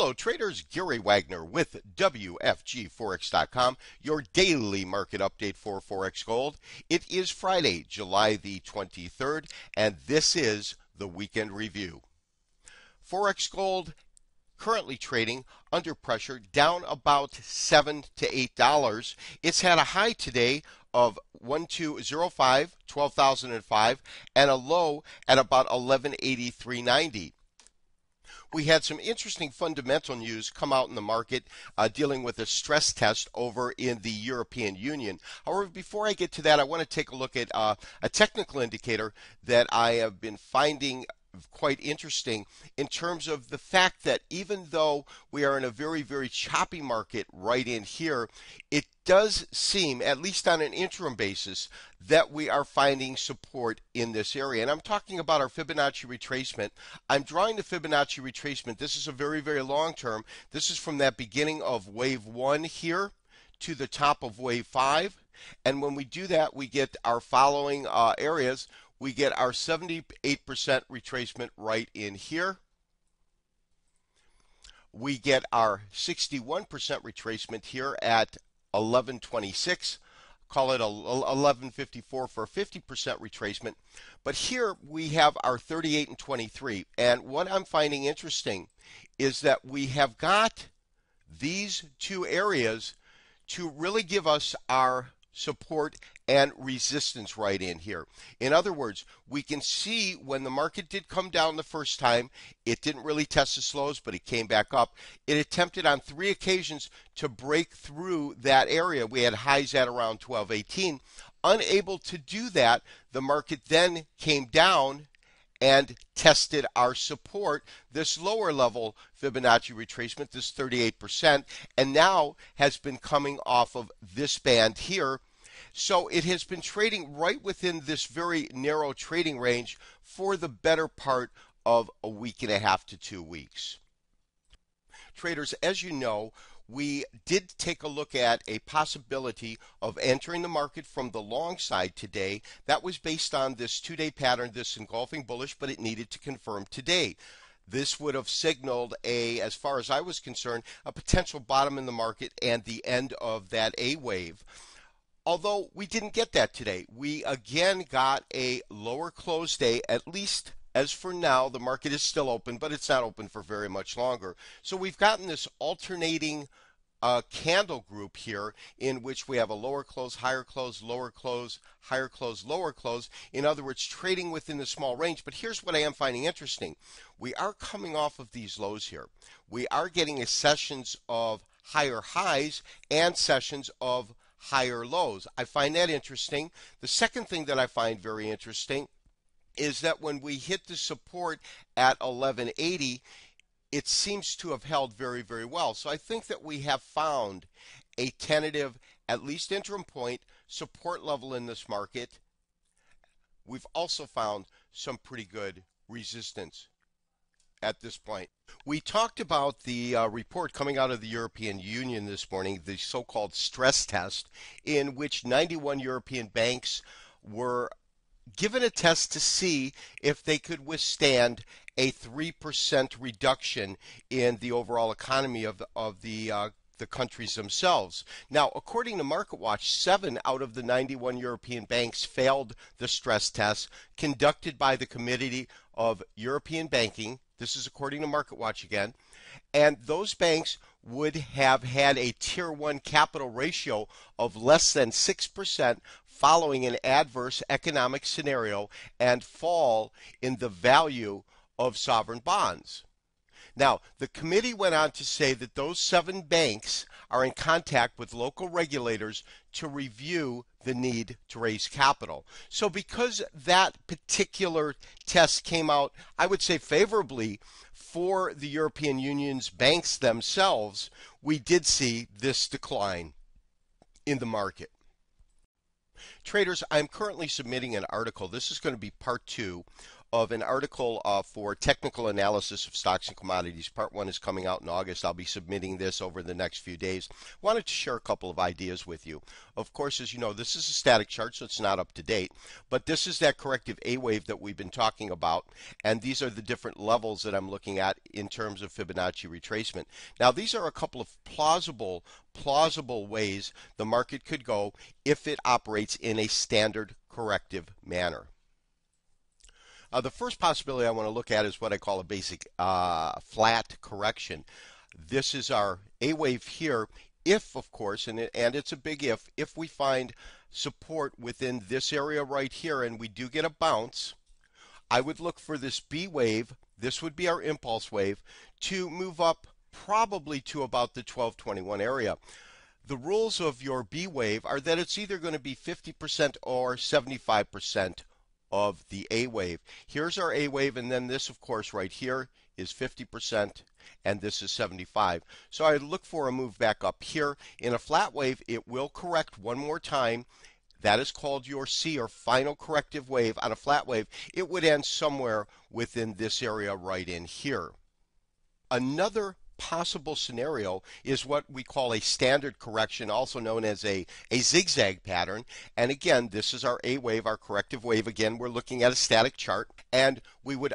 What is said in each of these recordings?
Hello traders, Gary Wagner with WFGForex.com, your daily market update for Forex Gold. It is Friday, July the 23rd, and this is the weekend review. Forex Gold currently trading under pressure, down about $7 to $8. It's had a high today of 1205, 12,005, and a low at about 1183.90. We had some interesting fundamental news come out in the market dealing with a stress test over in the European Union. However, before I get to that, I want to take a look at a technical indicator that I have been finding quite interesting in terms of the fact that even though we are in a very, very choppy market right in here, it does seem, at least on an interim basis, that we are finding support in this area. And I'm talking about our Fibonacci retracement. I'm drawing the Fibonacci retracement. This is a very, very long term. This is from that beginning of wave 1 here to the top of wave 5. And when we do that, we get our following areas. We get our 78% retracement right in here. We get our 61% retracement here at 1126. Call it 1154 for a 50% retracement. But here we have our 38 and 23. And what I'm finding interesting is that we have got these two areas to really give us our support and resistance right in here. In other words, we can see when the market did come down the first time, it didn't really test the lows, but it came back up. It attempted on 3 occasions to break through that area. We had highs at around 1218. Unable to do that, the market then came down and tested our support, this lower level Fibonacci retracement, this 38%, and now has been coming off of this band here. So it has been trading right within this very narrow trading range for the better part of a week and a half to 2 weeks. Traders, as you know, we did take a look at a possibility of entering the market from the long side today. That was based on this 2-day pattern, this engulfing bullish, but it needed to confirm today. This would have signaled as far as I was concerned, a potential bottom in the market and the end of that A wave. Although we didn't get that today. We again got a lower close day, at least as for now. The market is still open, but it's not open for very much longer. So we've gotten this alternating candle group here in which we have a lower close, higher close, lower close, higher close, lower close. In other words, trading within the small range. But here's what I am finding interesting. We are coming off of these lows here. We are getting sessions of higher highs and sessions of higher lows. I find that interesting. The second thing that I find very interesting is that when we hit the support at 1180, it seems to have held very, very well. So I think that we have found a tentative, at least interim point, support level in this market. We've also found some pretty good resistance at this point. We talked about the report coming out of the European Union this morning, the so-called stress test, in which 91 European banks were given a test to see if they could withstand a 3% reduction in the overall economy of the countries themselves. Now, according to MarketWatch, 7 out of the 91 European banks failed the stress test conducted by the Committee of European Banking. This is according to MarketWatch again. And those banks would have had a Tier 1 capital ratio of less than 6% following an adverse economic scenario and fall in the value of sovereign bonds. Now, the committee went on to say that those 7 banks are in contact with local regulators to review the need to raise capital. So because that particular test came out, I would say favorably for the European Union's banks themselves, we did see this decline in the market. Traders, I'm currently submitting an article. This is going to be part 2 of an article for technical analysis of stocks and commodities. Part 1 is coming out in August. I'll be submitting this over the next few days. Wanted to share a couple of ideas with you. Of course, as you know, this is a static chart, so it's not up to date, but this is that corrective A wave that we've been talking about, and these are the different levels that I'm looking at in terms of Fibonacci retracement. Now, these are a couple of plausible ways the market could go if it operates in a standard corrective manner. The first possibility I want to look at is what I call a basic flat correction. This is our A wave here. If, of course, and it's a big if we find support within this area right here and we do get a bounce, I would look for this B wave, this would be our impulse wave, to move up probably to about the 1221 area. The rules of your B wave are that it's either going to be 50% or 75% of the A wave. Here's our A wave, and then this, of course, right here is 50%, and this is 75. So I look for a move back up here. In a flat wave, it will correct one more time. That is called your C, or final corrective wave. On a flat wave, it would end somewhere within this area right in here. Another possible scenario is what we call a standard correction, also known as a zigzag pattern. And again, this is our A wave, our corrective wave. Again, we're looking at a static chart, and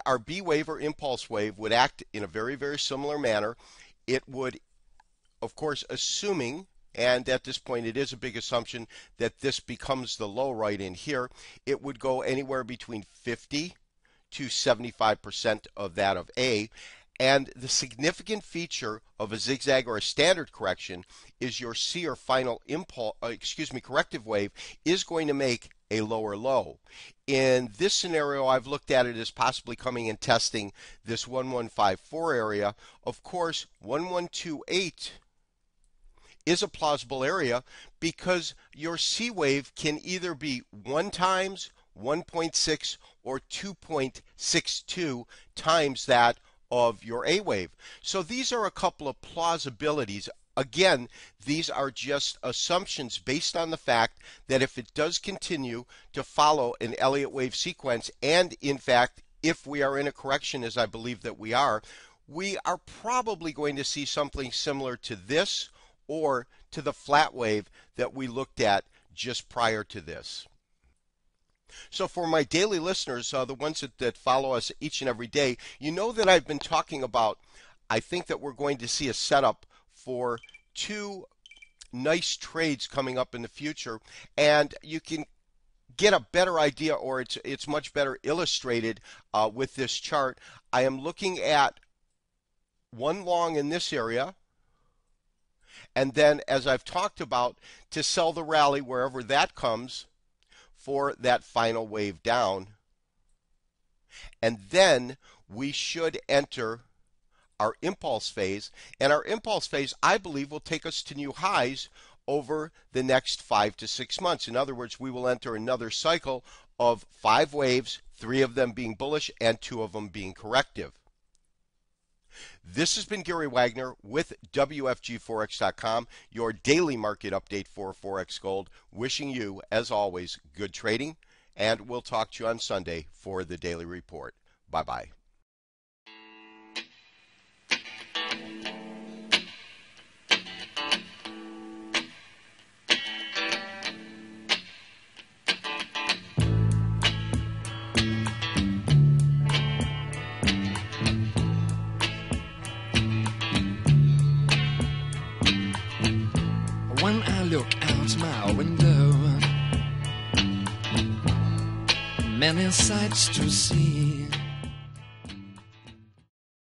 our B wave or impulse wave would act in a very, very similar manner. It would, of course, assuming, and at this point it is a big assumption, that this becomes the low right in here, it would go anywhere between 50 to 75% of that of A. And the significant feature of a zigzag or a standard correction is your C, or final corrective wave, is going to make a lower low. In this scenario, I've looked at it as possibly coming and testing this 1154 area. Of course, 1128 is a plausible area because your C wave can either be 1 times, 1.6, or 2.62 times that of your A wave. So these are a couple of plausibilities. Again, these are just assumptions based on the fact that if it does continue to follow an Elliott wave sequence, and in fact, if we are in a correction, as I believe that we are probably going to see something similar to this or to the flat wave that we looked at just prior to this. So for my daily listeners, the ones that follow us each and every day, you know that I've been talking about, I think that we're going to see a setup for 2 nice trades coming up in the future, and you can get a better idea, or it's much better illustrated with this chart. I am looking at one long in this area, and then, as I've talked about, to sell the rally wherever that comes for that final wave down. And then we should enter our impulse phase, and our impulse phase, I believe, will take us to new highs over the next 5 to 6 months. In other words, we will enter another cycle of 5 waves, 3 of them being bullish and 2 of them being corrective. This has been Gary Wagner with WFGForex.com, your daily market update for Forex Gold. Wishing you, as always, good trading, and we'll talk to you on Sunday for the daily report. Bye-bye. When I look out my window, many sights to see.